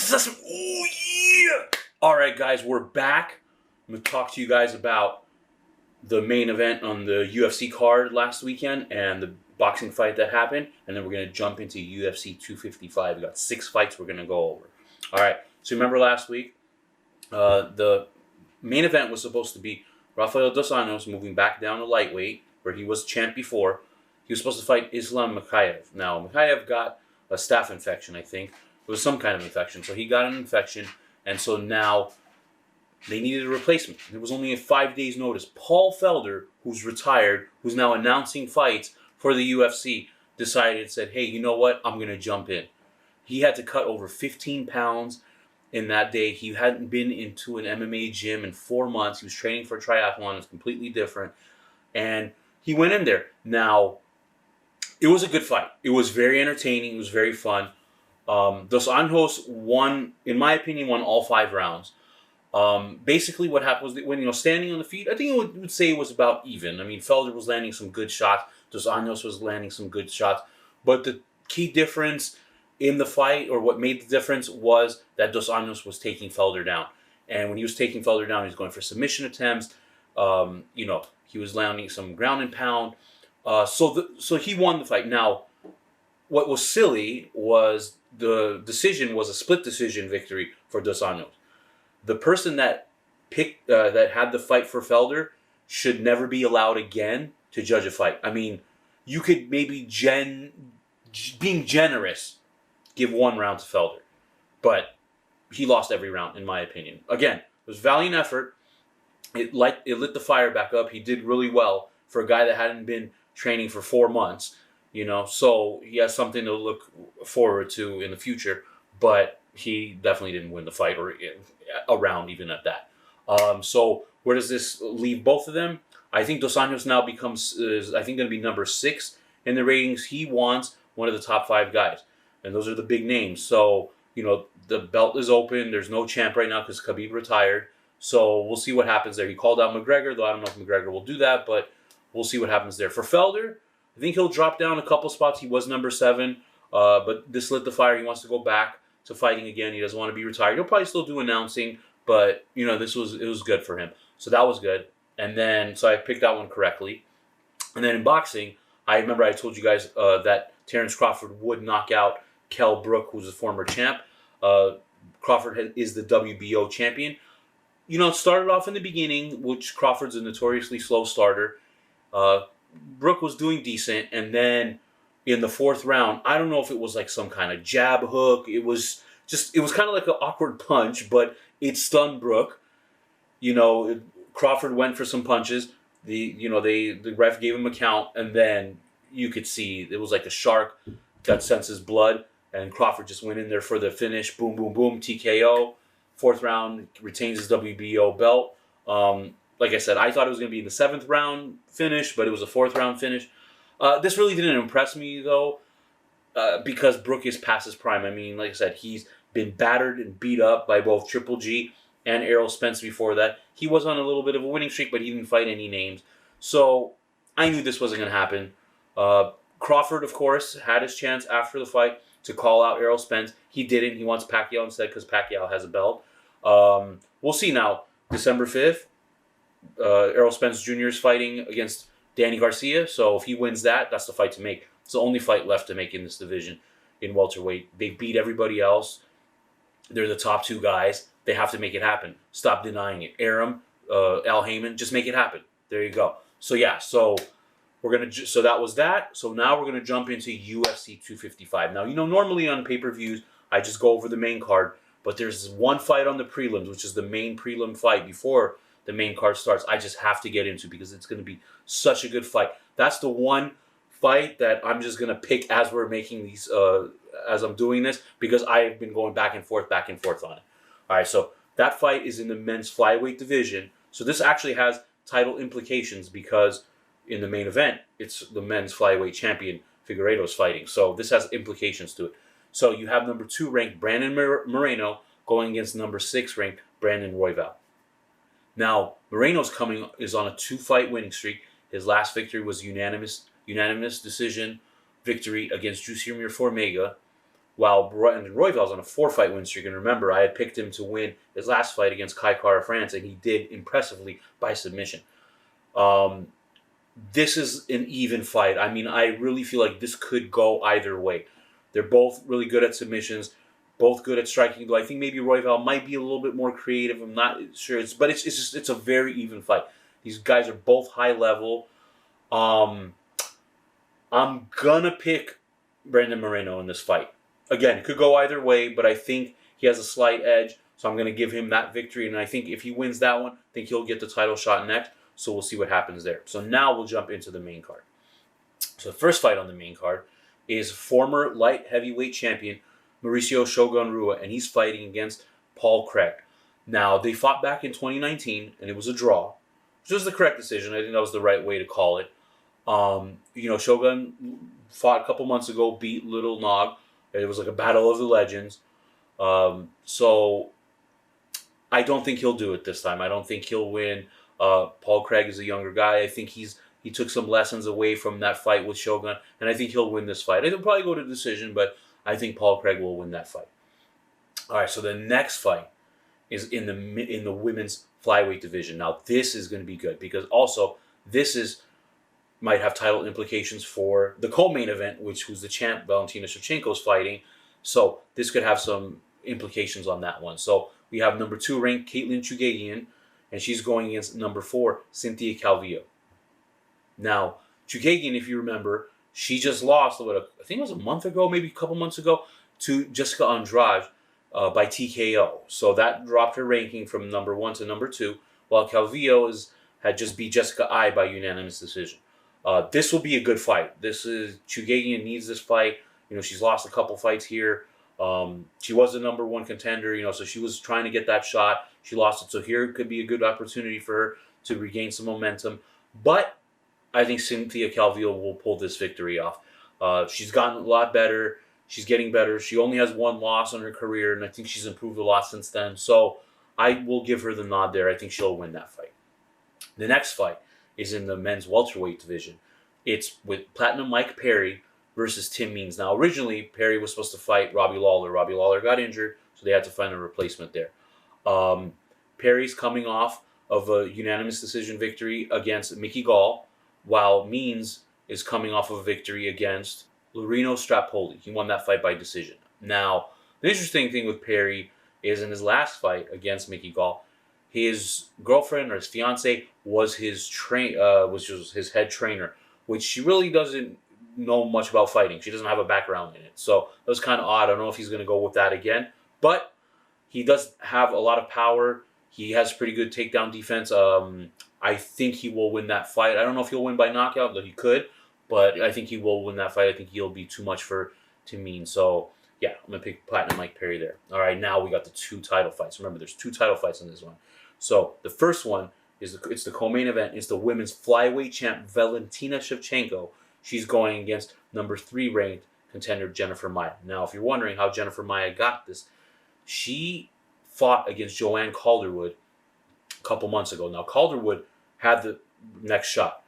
assessment. Oh, yeah. All right, guys, we're back. I'm going to talk to you guys about the main event on the UFC card last weekend and the boxing fight that happened. And then we're going to jump into UFC 255. We got 6 fights we're going to go over. All right. So remember last week, the main event was supposed to be Rafael dos Anjos moving back down to lightweight, where he was champ before. He was supposed to fight Islam Makhachev. Now, Makhachev got a staph infection, I think. It was some kind of infection. So he got an infection, and so now they needed a replacement. There was only a 5 days notice. Paul Felder, who's retired, who's now announcing fights for the UFC, said, hey, you know what? I'm going to jump in. He had to cut over 15 pounds in that day. He hadn't been into an MMA gym in 4 months. He was training for a triathlon. It's completely different. And he went in there. Now, it was a good fight. It was very entertaining. It was very fun. Dos Anjos won, in my opinion, won all 5 rounds. Basically, what happened was that when standing on the feet, I think it would say it was about even. I mean, Felder was landing some good shots. Dos Anjos was landing some good shots. But the key difference in the fight, or what made the difference, was that Dos Anjos was taking Felder down. And when he was taking Felder down, he was going for submission attempts. He was landing some ground and pound. So he won the fight. Now, what was silly was the decision was a split decision victory for Dos Anjos. The person that picked that had the fight for Felder should never be allowed again to judge a fight. I mean, you could maybe being generous, give 1 round to Felder, but he lost every round, in my opinion. Again, it was a valiant effort. It lit the fire back up. He did really well for a guy that hadn't been training for 4 months. So he has something to look forward to in the future, but he definitely didn't win the fight or a round even at that. So where does this leave both of them? I think Dos Anjos now is going to be number 6 in the ratings. He wants one of the top 5 guys, and those are the big names. So, the belt is open. There's no champ right now because Khabib retired. So we'll see what happens there. He called out McGregor, though I don't know if McGregor will do that, but we'll see what happens there. For Felder, I think he'll drop down a couple spots. He was number 7, but this lit the fire. He wants to go back to fighting again. He doesn't want to be retired. He'll probably still do announcing, but it was good for him. So that was good. And then so I picked that one correctly. And then in boxing, I remember I told you guys that Terence Crawford would knock out KELL BROOK, who's a former champ. Crawford is the WBO champion. It started off in the beginning, which Crawford's a notoriously slow starter. Brooke was doing decent, and then in the 4th round, I don't know if it was like some kind of jab hook. It was kind of like an awkward punch, but it stunned Brooke. Crawford went for some punches. The ref gave him a count, and then you could see it was like a shark that senses blood, and Crawford just went in there for the finish. Boom, boom, boom, TKO. 4th round, retains his WBO belt. Like I said, I thought it was going to be in the 7th round finish, but it was a 4th round finish. This really didn't impress me, though, because Brooke is past his prime. I mean, like I said, he's been battered and beat up by both Triple G and Errol Spence before that. He was on a little bit of a winning streak, but he didn't fight any names. So I knew this wasn't going to happen. Crawford, of course, had his chance after the fight to call out Errol Spence. He didn't. He wants Pacquiao instead because Pacquiao has a belt. We'll see now. December 5th, Errol Spence Jr. is fighting against Danny Garcia. So if he wins that, that's the fight to make. It's the only fight left to make in this division in welterweight. They beat everybody else. They're the top 2 guys. They have to make it happen. Stop denying it. Arum, Al Heyman, just make it happen. There you go. So yeah, so that was that. So now we're gonna jump into UFC 255. Now normally on pay-per-views I just go over the main card, but there's one fight on the prelims, which is the main prelim fight before the main card starts. I just have to get into because it's gonna be such a good fight. That's the one fight that I'm just gonna pick as we're making these, as I'm doing this, because I've been going back and forth on it. All right, so that fight is in the men's flyweight division. So this actually has title implications because in the main event, it's the men's flyweight champion Figueiredo's fighting. So this has implications to it. So you have number 2 ranked Brandon Moreno going against number 6 ranked Brandon Royval. Now, Moreno's is on a 2-fight winning streak. His last victory was unanimous decision victory against Juicy Formiga. while Brandon Royval's on a 4-fight win streak. And remember, I had picked him to win his last fight against Kai Kara France, and he did impressively by submission. This is an even fight. I mean, I really feel like this could go either way. They're both really good at submissions, both good at striking. Though I think maybe Royval might be a little bit more creative. I'm not sure. But it's a very even fight. These guys are both high level. I'm gonna pick Brandon Moreno in this fight. Again, it could go either way, but I think he has a slight edge, so I'm going to give him that victory. And I think if he wins that one, I think he'll get the title shot next. So we'll see what happens there. So now we'll jump into the main card. So the first fight on the main card is former light heavyweight champion Mauricio Shogun Rua, and he's fighting against Paul Craig. Now, they fought back in 2019, and it was a draw, which was the correct decision. I think that was the right way to call it. Shogun fought a couple months ago, beat Little Nog. It was like a battle of the legends. So I don't think he'll do it this time. I don't think he'll win. Paul Craig is a younger guy. I think he took some lessons away from that fight with Shogun, and I think he'll win this fight. It'll probably go to decision, but I think Paul Craig will win that fight. All right, so the next fight is in the women's flyweight division. Now this is going to be good because also this might have title implications for the co-main event, which was the champ Valentina Shevchenko is fighting. So this could have some implications on that one. So we have number 2 ranked Caitlin Chugagian, and she's going against number 4 Cynthia Calvillo. Now Chugagian, if you remember, she just lost, I think it was a month ago, maybe a couple months ago, to Jessica Andrade by TKO. So that dropped her ranking from number 1 to number 2, while Calvillo had just beat Jessica I by unanimous decision. This will be a good fight. Chugagian needs this fight. She's lost a couple fights here. She was the number 1 contender, so she was trying to get that shot. She lost it. So here could be a good opportunity for her to regain some momentum. But I think Cynthia Calvillo will pull this victory off. She's gotten a lot better. She's getting better. She only has 1 loss in her career, and I think she's improved a lot since then. So I will give her the nod there. I think she'll win that fight. The next fight is in the men's welterweight division. It's with Platinum Mike Perry versus Tim Means. Now, originally, Perry was supposed to fight Robbie Lawler. Robbie Lawler got injured, so they had to find a replacement there. Perry's coming off of a unanimous decision victory against Mickey Gall, while Means is coming off of a victory against Loreno Strappoli. He won that fight by decision. Now, the interesting thing with Perry is in his last fight against Mickey Gall, his girlfriend or his fiance was his head trainer, which she really doesn't know much about fighting. She doesn't have a background in it. So that was kind of odd. I don't know if he's going to go with that again. But he does have a lot of power. He has pretty good takedown defense. I think he will win that fight. I don't know if he'll win by knockout, though he could. But I think he will win that fight. I think he'll be too much for Tim Means. So, yeah, I'm going to pick Platinum Mike Perry there. All right, now we got the 2 title fights. Remember, there's 2 title fights in this one. So the first one it's the co-main event. It's the women's flyweight champ Valentina Shevchenko. She's going against number 3 ranked contender Jennifer Maia. Now, if you're wondering how Jennifer Maia got this, she fought against Joanne Calderwood a couple months ago. Now, Calderwood had the next shot.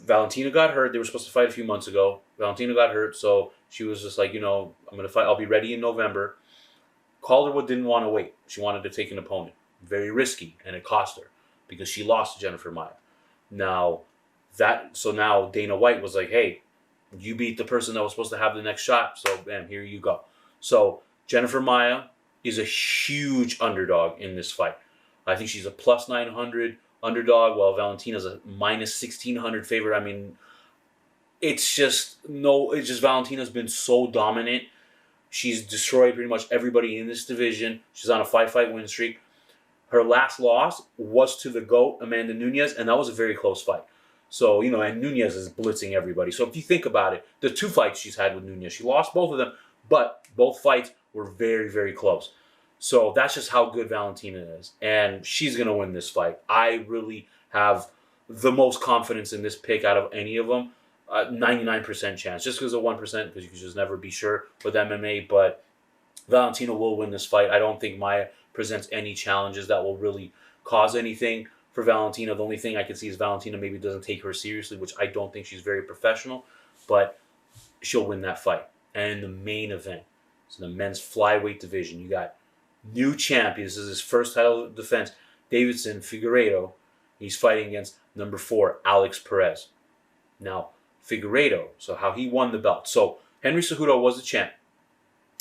Valentina got hurt. They were supposed to fight a few months ago. Valentina got hurt, so she was just like, I'm going to fight. I'll be ready in November. Calderwood didn't want to wait. She wanted to take an opponent. Very risky, and it cost her because she lost to Jennifer Maia. Now Dana White was like, hey, you beat the person that was supposed to have the next shot, so bam, here you go. So Jennifer Maia is a huge underdog in this fight. I think she's a plus 900 underdog, while Valentina's a minus 1600 favorite. I mean, it's just Valentina's been so dominant. She's destroyed pretty much everybody in this division. She's on a 5-fight win streak. Her last loss was to the GOAT, Amanda Nunes, and that was a very close fight. So, and Nunes is blitzing everybody. So if you think about it, the 2 fights she's had with Nunes, she lost both of them, but both fights were very, very close. So that's just how good Valentina is. And she's going to win this fight. I really have the most confidence in this pick out of any of them. 99% chance. Just because of 1%, because you can just never be sure with MMA. But Valentina will win this fight. I don't think Maia presents any challenges that will really cause anything for Valentina. The only thing I can see is Valentina maybe doesn't take her seriously, which I don't think she's very professional. But she'll win that fight. And the main event It's in the men's flyweight division. You got new champion. This is his first title defense. Davidson Figueiredo. He's fighting against number 4, Alex Perez. Now, Figueiredo, so how he won the belt. So, Henry Cejudo was the champ.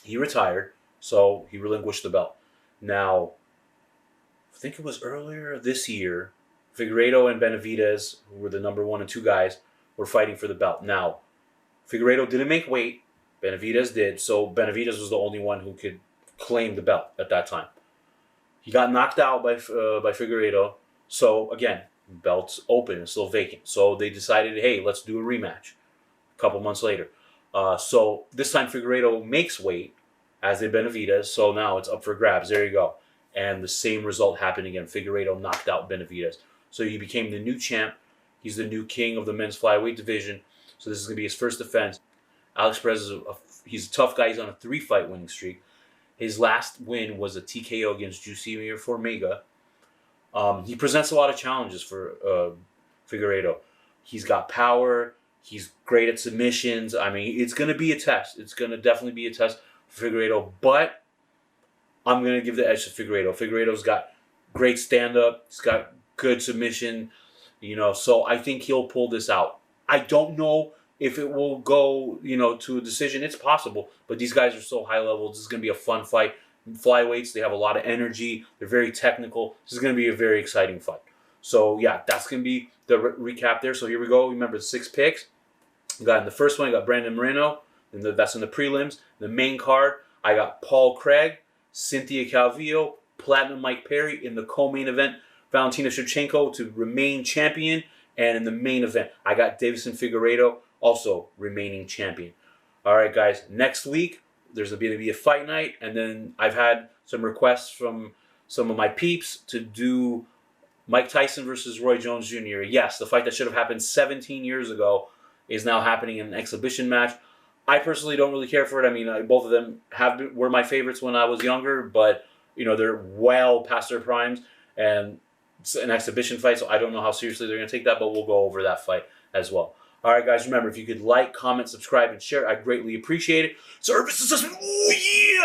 He retired, so he relinquished the belt. Now, I think it was earlier this year, Figueiredo and Benavidez, who were the number 1 and 2 guys, were fighting for the belt. Now, Figueiredo didn't make weight. Benavidez did, so Benavidez was the only one who could claim the belt at that time. He got knocked out by Figueiredo, so again, belt's open, it's still vacant. So they decided, hey, let's do a rematch a couple months later. So this time Figueiredo makes weight, as did Benavidez, so now it's up for grabs. There you go. And the same result happened again. Figueiredo knocked out Benavidez. So he became the new champ. He's the new king of the men's flyweight division. So this is going to be his first defense. Alex Perez he's a tough guy. He's on a 3-fight winning streak. His last win was a TKO against Jusimir Formega. He presents a lot of challenges for Figueiredo. He's got power. He's great at submissions. I mean, it's going to be a test. It's going to definitely be a test for Figueiredo. But I'm going to give the edge to Figueiredo. Figueiredo's got great stand-up. He's got good submission. So I think he'll pull this out. I don't know if it will go, to a decision. It's possible, but these guys are so high level. This is going to be a fun fight. Flyweights, they have a lot of energy. They're very technical. This is going to be a very exciting fight. So, yeah, that's going to be the recap there. So, here we go. Remember, the 6 picks. In the first one, I got Brandon Moreno. And that's in the prelims. The main card, I got Paul Craig, Cynthia Calvillo, Platinum Mike Perry. In the co-main event, Valentina Shevchenko to remain champion. And in the main event, I got Davidson Figueiredo, also remaining champion. All right, guys. Next week, there's going to be a fight night. And then I've had some requests from some of my peeps to do Mike Tyson versus Roy Jones Jr. Yes, the fight that should have happened 17 years ago is now happening in an exhibition match. I personally don't really care for it. I mean, both of them were my favorites when I was younger, but they're well past their primes, and it's an exhibition fight, so I don't know how seriously they're going to take that, but we'll go over that fight as well. All right, guys, remember, if you could like, comment, subscribe, and share, I'd greatly appreciate it. Service assessment, oh yeah!